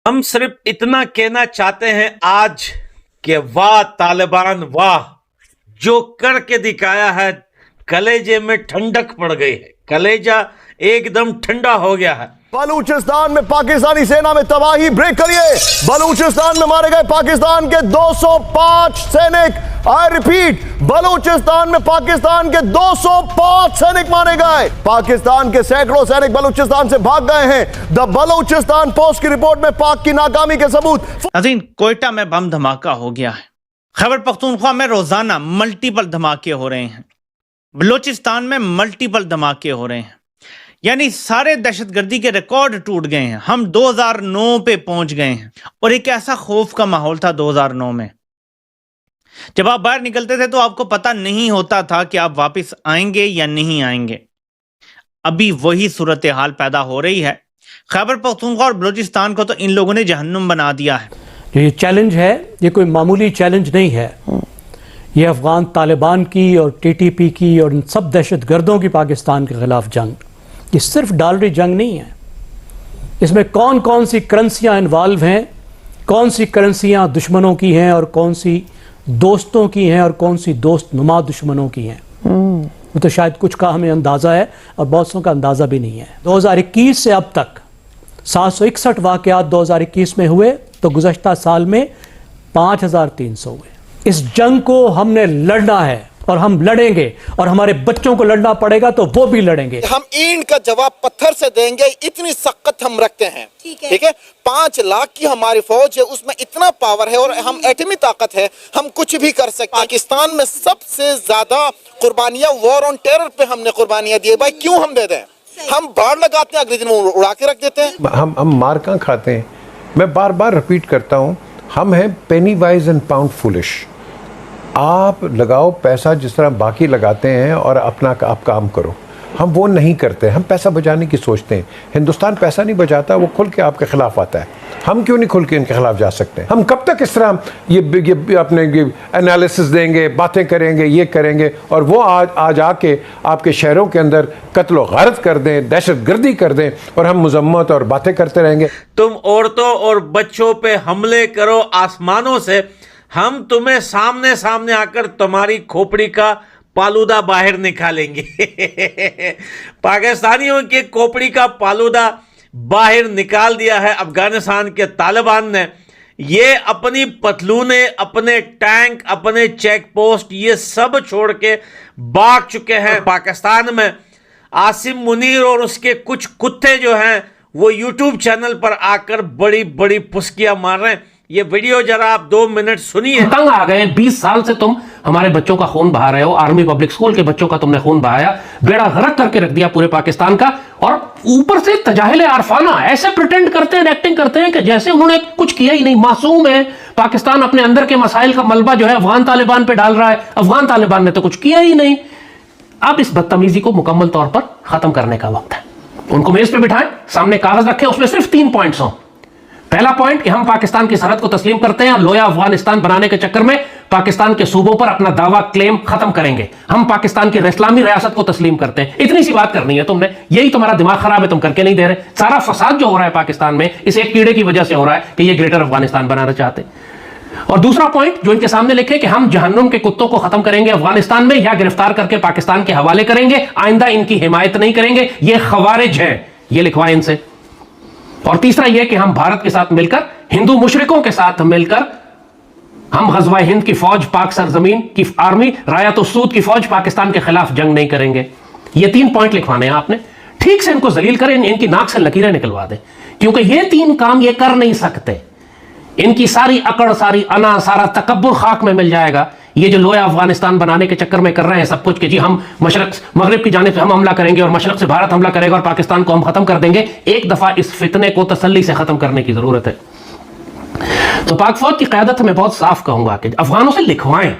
हम सिर्फ इतना कहना चाहते हैं आज कि वाह तालिबान वाह, जो करके दिखाया है। कलेजे में ठंडक पड़ गई है, कलेजा एकदम ठंडा हो गया है। बलूचिस्तान में पाकिस्तानी सेना में तबाही, ब्रेक करिए। बलूचिस्तान में मारे गए पाकिस्तान के 205 सैनिक। आई रिपीट, बलूचिस्तान में पाकिस्तान के 205 सैनिक मारे गए। पाकिस्तान के सैकड़ों सैनिक बलूचिस्तान से भाग गए हैं। द बलूचिस्तान पोस्ट की रिपोर्ट में पाक की नाकामी के सबूत। नाज़रीन, कोयटा में बम धमाका हो गया है। खैबर पख्तूनख्वा में रोजाना मल्टीपल धमाके हो रहे हैं। बलूचिस्तान में मल्टीपल धमाके हो रहे हैं, यानी सारे दहशतगर्दी के रिकॉर्ड टूट गए हैं। हम 2009 पे पहुंच गए हैं और एक ऐसा खौफ का माहौल था 2009 में। जब आप बाहर निकलते थे तो आपको पता नहीं होता था कि आप वापस आएंगे या नहीं आएंगे। अभी वही सूरत हाल पैदा हो रही है। खैबर पख्तूनख्वा और बलूचिस्तान को तो इन लोगों ने जहन्नुम बना दिया है। ये चैलेंज है, ये कोई मामूली चैलेंज नहीं है। ये अफगान तालिबान की और टीटीपी की और इन सब दहशतगर्दों की पाकिस्तान के खिलाफ जंग, ये सिर्फ डॉलरी जंग नहीं है। इसमें कौन कौन सी करेंसियां इन्वॉल्व हैं, कौन सी करेंसियां दुश्मनों की हैं और कौन सी दोस्तों की हैं और कौन सी दोस्त नुमा दुश्मनों की हैं, वो तो शायद कुछ का हमें अंदाज़ा है और बहुत सौ का अंदाज़ा भी नहीं है। 2021 से अब तक 761 वाक़यात 2021 में हुए तो गुज़श्ता साल में 5300 हुए। इस जंग को हमने लड़ना है और हम लड़ेंगे और हमारे बच्चों को लड़ना पड़ेगा तो वो भी लड़ेंगे। हम ईंट का जवाब पत्थर से देंगे, इतनी सख्त हम रखते हैं। ठीक है, 5 लाख की हमारी फौज है, उसमें इतना पावर है और हम एटमी ताकत है, हम कुछ भी कर सकते। पाकिस्तान में सबसे ज्यादा कुर्बानियां वॉर ऑन टेरर पे हमने कुर्बानियां दी है। भाई क्यों हम दे दें? हम बाढ़ लगाते हैं, अगले दिन उड़ा के रख देते हैं। हम मार कहाँ खाते हैं? मैं बार बार रिपीट करता हूँ, हम हैं पेनी वाइज एंड पाउंड फुलिश। आप लगाओ पैसा जिस तरह बाकी लगाते हैं और अपना आप काम करो। हम वो नहीं करते, हम पैसा बचाने की सोचते हैं। हिंदुस्तान पैसा नहीं बचाता, वो खुल के आपके खिलाफ आता है। हम क्यों नहीं खुल के इनके खिलाफ जा सकते? हम कब तक इस तरह ये अपने एनालिसिस देंगे, बातें करेंगे, ये करेंगे और वो आज आके आपके शहरों के अंदर कत्ल व गारत कर दें, दहशतगर्दी कर दें और हम मजम्मत और बातें करते रहेंगे। तुम औरतों और बच्चों पे हमले करो आसमानों से, हम तुम्हें सामने सामने आकर तुम्हारी खोपड़ी का पालूदा बाहर निकालेंगे। पाकिस्तानियों के खोपड़ी का पालूदा बाहर निकाल दिया है अफगानिस्तान के तालिबान ने। ये अपनी पतलूने, अपने टैंक, अपने चेक पोस्ट, ये सब छोड़ के भाग चुके हैं। पाकिस्तान में आसिम मुनीर और उसके कुछ कुत्ते जो हैं वो यूट्यूब चैनल पर आकर बड़ी बड़ी पुस्कियां मार रहे हैं। ये वीडियो जरा आप 2 मिनट सुनिए। तंग आ गए, 20 साल से तुम हमारे बच्चों का खून बहा रहे हो। आर्मी पब्लिक स्कूल के बच्चों का तुमने खून बहाया, बेड़ा गर्क करके रख दिया पूरे पाकिस्तान का। और ऊपर से तजाहिल आरफाना ऐसे प्रिटेंड करते हैं, एक्टिंग करते हैं कि जैसे उन्होंने कुछ किया ही नहीं, मासूम है। पाकिस्तान अपने अंदर के मसाइल का मलबा जो है अफगान तालिबान पे डाल रहा है। अफगान तालिबान ने तो कुछ किया ही नहीं। अब इस बदतमीजी को मुकम्मल तौर पर खत्म करने का वक्त है। उनको मेज पे बिठाएं, सामने कागज रखें, उसमें सिर्फ 3 पॉइंट्स हों। पहला पॉइंट कि हम पाकिस्तान की सरहद को तस्लीम करते हैं और लोया अफगानिस्तान बनाने के चक्कर में पाकिस्तान के सूबों पर अपना दावा क्लेम खत्म करेंगे। हम पाकिस्तान की इस्लामी रियासत को तस्लीम करते हैं। इतनी सी बात करनी है तुमने, यही तुम्हारा दिमाग खराब है, तुम करके नहीं दे रहे। सारा फसाद जो हो रहा है पाकिस्तान में इस एक कीड़े की वजह से हो रहा है कि ये ग्रेटर अफगानिस्तान बनाना चाहते हैं। और दूसरा पॉइंट जो इनके सामने लिखे कि हम जहन्नुम के कुत्तों को खत्म करेंगे अफगानिस्तान में या गिरफ्तार करके पाकिस्तान के हवाले करेंगे, आइंदा इनकी हिमायत नहीं करेंगे, ये खवारिज है, ये लिखवाए इनसे। और तीसरा यह कि हम भारत के साथ मिलकर, हिंदू मुशरिकों के साथ मिलकर, हम गज़वा हिंद की फौज, पाक सरजमीन की आर्मी, रायत सूद की फौज पाकिस्तान के खिलाफ जंग नहीं करेंगे। ये 3 पॉइंट लिखवाने हैं आपने। ठीक से इनको जलील करें, इनकी नाक से लकीरें निकलवा दें, क्योंकि ये 3 काम ये कर नहीं सकते। इनकी सारी अकड़, सारी अना, सारा तकब्बुर खाक में मिल जाएगा। ये जो लोया अफगानिस्तान बनाने के चक्कर में कर रहे हैं सब कुछ कि जी हम मशरक मगरिब की जानिब से हम हमला करेंगे और मशरक से भारत हमला करेगा और पाकिस्तान को हम खत्म कर देंगे। एक दफा इस फितने को तसल्ली से खत्म करने की जरूरत है। तो पाक फौज की क़यादत में बहुत साफ कहूंगा कि अफगानों से लिखवाएं,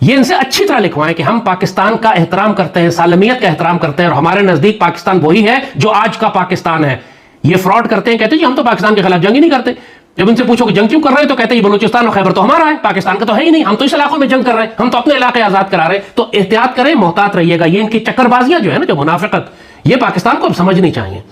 ये इनसे अच्छी तरह लिखवाएं कि हम पाकिस्तान का एहतराम करते हैं, सालमियत का एहतराम करते हैं और हमारे नजदीक पाकिस्तान वही है जो आज का पाकिस्तान है। ये फ्रॉड करते हैं, कहते हैं जी हम तो पाकिस्तान के खिलाफ जंग ही नहीं करते। जब इनसे पूछो कि जंग क्यों कर रहे हैं तो कहते हैं बलूचिस्तान और खैबर तो हमारा है, पाकिस्तान का तो है ही नहीं, हम तो इस इलाकों में जंग कर रहे हैं, हम तो अपने इलाके आजाद करा रहे हैं। तो एहतियात करें, मोहतात रहिएगा। ये इनकी चक्करबाजियां जो है ना, जो मुनाफिकत, ये पाकिस्तान को अब समझनी चाहिए।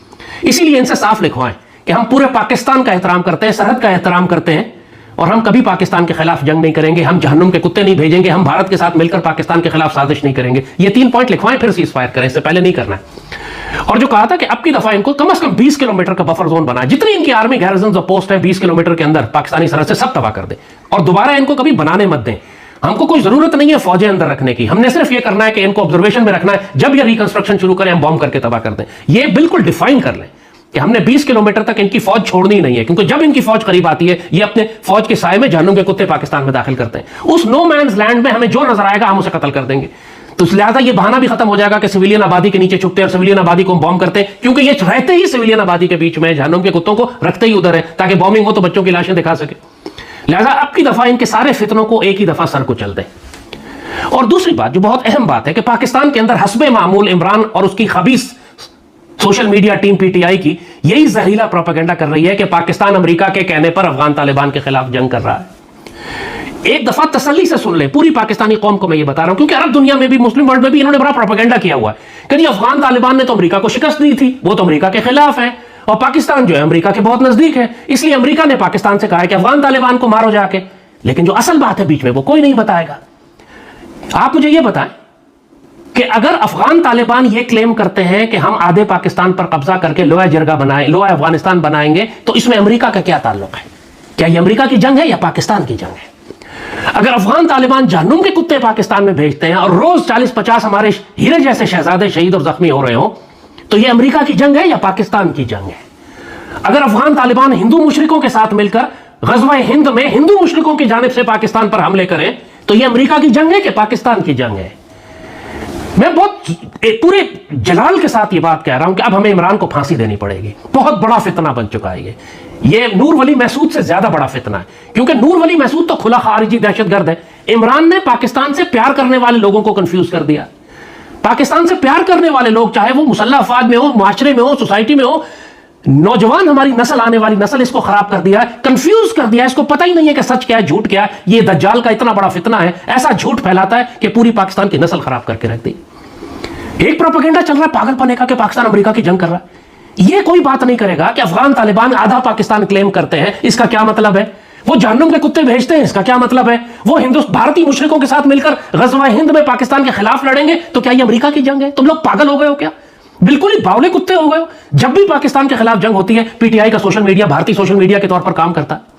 इसीलिए इनसे साफ लिखवाएं कि हम पूरे पाकिस्तान का एहतराम करते हैं, सरहद का एहतराम करते हैं और हम कभी पाकिस्तान के खिलाफ जंग नहीं करेंगे, हम जहन्नुम के कुत्ते नहीं भेजेंगे, हम भारत के साथ मिलकर पाकिस्तान के खिलाफ साजिश नहीं करेंगे। ये 3 पॉइंट लिखवाएं, फिर सीज फायर करें, इससे पहले नहीं करना है। और जो कहा था कि अब की दफा इनको कम से कम 20 किलोमीटर का बफर जोन बनाए, जितनी इनकी आर्मी गैरिजन और पोस्ट है 20 किलोमीटर के अंदर पाकिस्तानी सरहद से सब तबाह कर दे और दोबारा इनको कभी बनाने मत दें। हमको कोई जरूरत नहीं है फौजें अंदर रखने की, हमने सिर्फ ये करना है कि इनको ऑब्जर्वेशन में रखना है, जब ये रिकंस्ट्रक्शन शुरू करें हम बॉम्ब करके तबाह कर दें। ये बिल्कुल डिफाइन कर लें कि हमने 20 किलोमीटर तक इनकी फौज छोड़नी नहीं है, क्योंकि जब इनकी फौज करीब आती है ये अपने फौज के साए में जहन्नुम के कुत्ते पाकिस्तान में दाखिल करते हैं। उस नो मैन्स लैंड में हमें जो नजर आएगा हम उसे कत्ल कर देंगे। तो लिहाजा ये बहाना भी खत्म हो जाएगा कि सिविलियन आबादी के नीचे छुपते हैं और सिविलियन आबादी को बॉम्ब करते हैं, क्योंकि ये रहते ही सिविलियन आबादी के बीच में, जहन्नुम के कुत्तों को रखते ही उधर है ताकि बॉम्बिंग हो तो बच्चों की लाशें दिखा सके। लिहाजा अब की दफा इनके सारे फितनों को एक ही दफा सर को चल दे। और दूसरी बात जो बहुत अहम बात है कि पाकिस्तान के अंदर हस्बे मामूल इमरान और उसकी खबीस सोशल मीडिया टीम पीटीआई की यही जहरीला प्रोपेगेंडा कर रही है कि पाकिस्तान अमेरिका के कहने पर अफगान तालिबान के खिलाफ जंग कर रहा है। एक दफा तसल्ली से सुन ले, पूरी पाकिस्तानी कौम को मैं ये बता रहा हूं, क्योंकि अरब दुनिया में भी, मुस्लिम वर्ल्ड में भी इन्होंने बड़ा प्रोपेगेंडा किया हुआ है कि अफगान तालिबान ने तो अमेरिका को शिकस्त दी थी, वो तो अमेरिका के खिलाफ है और पाकिस्तान जो है अमेरिका के बहुत नजदीक है, इसलिए अमेरिका ने पाकिस्तान से कहा है कि अफगान तालिबान को मारो जाके। लेकिन जो असल बात है बीच में वो कोई नहीं बताएगा। आप मुझे ये बताएं कि अगर अफगान तालिबान ये क्लेम करते हैं कि हम आधे पाकिस्तान पर कब्जा करके लोया जिरगा बनाए, लोया अफगानिस्तान बनाएंगे, तो इसमें अमेरिका का क्या ताल्लुक है? क्या ये अमेरिका की जंग है या पाकिस्तान की जंग है? अगर अफगान तालिबान जहन्नुम के कुत्ते पाकिस्तान में भेजते हैं और रोज 40-50 हमारे हीरे जैसे शहजादे शहीद और जख्मी हो रहे हो, तो ये अमेरिका की जंग है या पाकिस्तान की जंग है? अगर अफगान तालिबान हिंदू मुशरिकों के साथ मिलकर गज़वा हिंद में हिंदू मुशरिकों की जानिब से पाकिस्तान पर हमले करें, तो ये अमेरिका की जंग है कि पाकिस्तान की जंग है? मैं बहुत पूरे जलाल के साथ ये बात कह रहा हूं कि अब हमें इमरान को फांसी देनी पड़ेगी। बहुत बड़ा फितना बन चुका है ये नूर वली महसूद से ज्यादा बड़ा फितना है, क्योंकि नूर वली महसूद तो खुला खारिजी दहशतगर्द है। इमरान ने पाकिस्तान से प्यार करने वाले लोगों को कंफ्यूज कर दिया। पाकिस्तान से प्यार करने वाले लोग, चाहे वो मुसल्लह अफवाद में हो, माशरे में हो, सोसाइटी में हो, नौजवान हमारी नस्ल, आने वाली नस्ल, इसको खराब कर दिया है, कंफ्यूज कर दिया है। इसको पता ही नहीं है कि सच क्या है, झूठ क्या है। ये दज्जाल का इतना बड़ा फितना है, ऐसा झूठ फैलाता है कि पूरी पाकिस्तान की नस्ल खराब करके रख दी। एक प्रोपेगेंडा चल रहा है पागलपने का कि पाकिस्तान अमेरिका की जंग कर रहा है। ये कोई बात नहीं करेगा कि अफगान तालिबान आधा पाकिस्तान क्लेम करते हैं, इसका क्या मतलब है? वो जहन्नुम के कुत्ते भेजते हैं, इसका क्या मतलब है? वो भारतीय मुशरिकों के साथ मिलकर गज़वा हिंद में पाकिस्तान के खिलाफ लड़ेंगे, तो क्या ये अमेरिका की जंग है? तुम लोग पागल हो गए हो क्या? बिल्कुल ही बावले कुत्ते हो गए हो। जब भी पाकिस्तान के खिलाफ जंग होती है, पीटीआई का सोशल मीडिया भारतीय सोशल मीडिया के तौर पर काम करता है।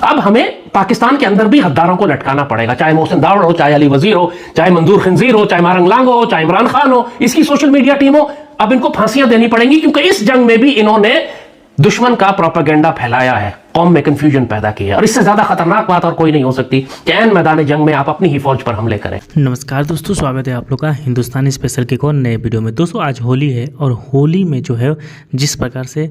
अब हमें पाकिस्तान के अंदर भी हद्दारों को लटकाना पड़ेगा, चाहे मोहसिन दावड़ हो, चाहे अली वजीर हो, चाहे मंजूर खिंजीर हो, चाहे मारंग लांगो हो, चाहे इमरान खान हो, इसकी सोशल मीडिया टीम हो। अब इनको फांसियां देनी पड़ेंगी, क्योंकि इस जंग में भी इन्होंने दुश्मन का प्रोपेगेंडा फैलाया है, कौम में कंफ्यूजन पैदा की है। और इससे ज्यादा खतरनाक बात और कोई नहीं हो सकती कि ऐन मैदान जंग में आप अपनी ही फौज पर हमले करें। नमस्कार दोस्तों, स्वागत है आप लोग का हिंदुस्तानी स्पेशल के एक और नए वीडियो में। दोस्तों आज होली है और होली में जो है जिस प्रकार से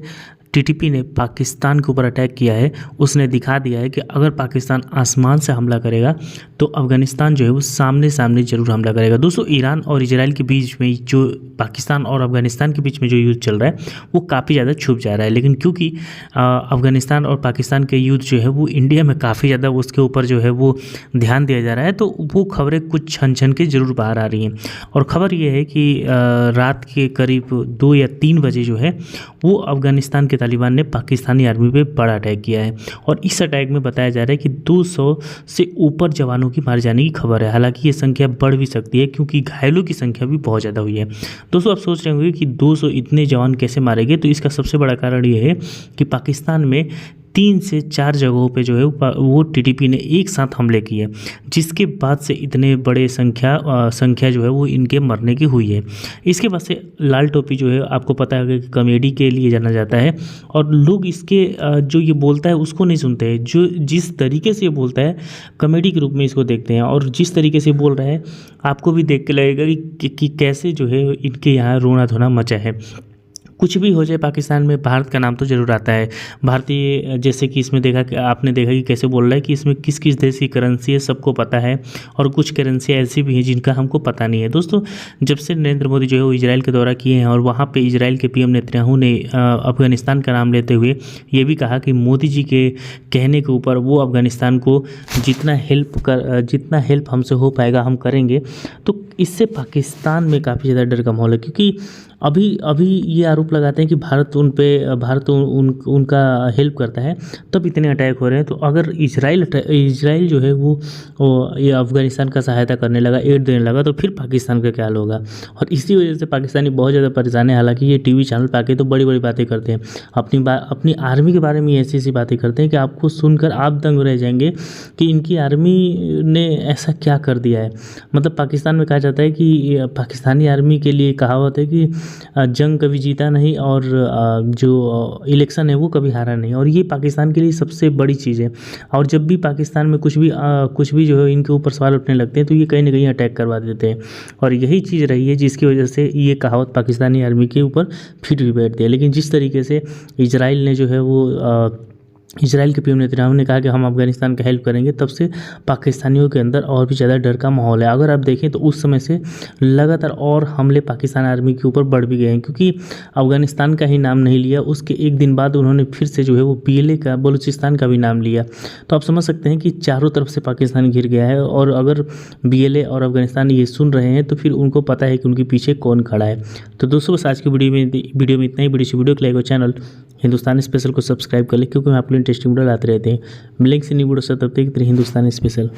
टीटीपी ने पाकिस्तान के ऊपर अटैक किया है, उसने दिखा दिया है कि अगर पाकिस्तान आसमान से हमला करेगा तो अफ़गानिस्तान जो है वो सामने सामने ज़रूर हमला करेगा। दोस्तों इरान और इजराइल के बीच में जो पाकिस्तान और अफ़गानिस्तान के बीच में जो युद्ध चल रहा है वो काफ़ी ज़्यादा छुप जा रहा है, लेकिन क्योंकि अफ़गानिस्तान और पाकिस्तान के युद्ध जो है वो इंडिया में काफ़ी ज़्यादा उसके ऊपर जो है वो ध्यान दिया जा रहा है, तो वो खबरें कुछ छन छन के ज़रूर बाहर आ रही हैं। और ख़बर ये है कि रात के करीब 2 या 3 बजे जो है वो अफ़गानिस्तान के तालिबान ने पाकिस्तानी आर्मी पे बड़ा अटैक किया है और इस अटैक में बताया जा रहा है कि 200 से ऊपर जवानों की मारे जाने की खबर है। हालांकि ये संख्या बढ़ भी सकती है क्योंकि घायलों की संख्या भी बहुत ज़्यादा हुई है। दोस्तों आप सोच रहे होंगे कि 200 इतने जवान कैसे मारे गए, तो इसका सबसे बड़ा कारण ये है कि पाकिस्तान में 3 से 4 जगहों पे जो है वो टीटीपी ने एक साथ हमले किए, जिसके बाद से इतने बड़े संख्या जो है वो इनके मरने की हुई है। इसके बाद से लाल टोपी जो है आपको पता है कि कॉमेडी के लिए जाना जाता है और लोग इसके जो ये बोलता है उसको नहीं सुनते हैं। जो जिस तरीके से ये बोलता है कॉमेडी के रूप में इसको देखते हैं और जिस तरीके से बोल रहा है आपको भी देख के लगेगा कि कैसे जो है इनके यहाँ रोना धोना मचा है। कुछ भी हो जाए पाकिस्तान में भारत का नाम तो ज़रूर आता है। भारतीय जैसे कि इसमें आपने देखा कि कैसे बोल रहा है कि इसमें किस किस देश की करेंसी है सबको पता है और कुछ करेंसी ऐसी भी हैं जिनका हमको पता नहीं है। दोस्तों जब से नरेंद्र मोदी जो है वो इजराइल का दौरा किए हैं और वहाँ पे इजराइल के पीएम नेतन्याहू ने अफ़गानिस्तान का नाम लेते हुए ये भी कहा कि मोदी जी के कहने के ऊपर वो अफ़गानिस्तान को जितना हेल्प हमसे हो पाएगा हम करेंगे, तो इससे पाकिस्तान में काफ़ी ज़्यादा डर का माहौल है, क्योंकि अभी ये आरोप लगाते हैं कि भारत उनका हेल्प करता है, तब इतने अटैक हो रहे हैं। तो अगर इजराइल जो है वो ये अफ़गानिस्तान का सहायता करने लगा, एड देने लगा, तो फिर पाकिस्तान का क्या हाल होगा। और इसी वजह से पाकिस्तानी बहुत ज़्यादा परेशान है। हालांकि ये टीवी चैनल पे आके तो बड़ी बड़ी बातें करते हैं, अपनी आर्मी के बारे में ऐसी ऐसी बातें करते हैं कि आपको सुनकर आप दंग रह जाएंगे कि इनकी आर्मी ने ऐसा क्या कर दिया है। मतलब पाकिस्तान में कहा जाता है कि पाकिस्तानी आर्मी के लिए कहावत है कि जंग कभी जीता नहीं और जो इलेक्शन है वो कभी हारा नहीं, और ये पाकिस्तान के लिए सबसे बड़ी चीज़ है। और जब भी पाकिस्तान में कुछ भी जो है इनके ऊपर सवाल उठने लगते हैं तो ये कहीं ना कहीं अटैक करवा देते हैं, और यही चीज़ रही है जिसकी वजह से ये कहावत पाकिस्तानी आर्मी के ऊपर फिट भी बैठती है। लेकिन जिस तरीके से इजराइल ने जो है वो इजराइल के पीएम नेतन्याहू ने कहा कि हम अफगानिस्तान का हेल्प करेंगे, तब से पाकिस्तानियों के अंदर और भी ज़्यादा डर का माहौल है। अगर आप देखें तो उस समय से लगातार और हमले पाकिस्तान आर्मी के ऊपर बढ़ भी गए हैं, क्योंकि अफगानिस्तान का ही नाम नहीं लिया, उसके एक दिन बाद उन्होंने फिर से जो है वो BLA का, बलूचिस्तान का भी नाम लिया। तो आप समझ सकते हैं कि चारों तरफ से पाकिस्तान घिर गया है, और अगर BLA और अफगानिस्तान ये सुन रहे हैं तो फिर उनको पता है कि उनके पीछे कौन खड़ा है। तो दोस्तों बस आज की वीडियो में इतना ही। वीडियो को लाइक और चैनल हिंदुस्तानी स्पेशल को सब्सक्राइब कर ले, क्योंकि हम आपके लिए इंटरेस्टिंग वीडियो लाते रहते हैं। मिलेंगे से न्यू वीडियो से, तब तक हिंदुस्तानी स्पेशल।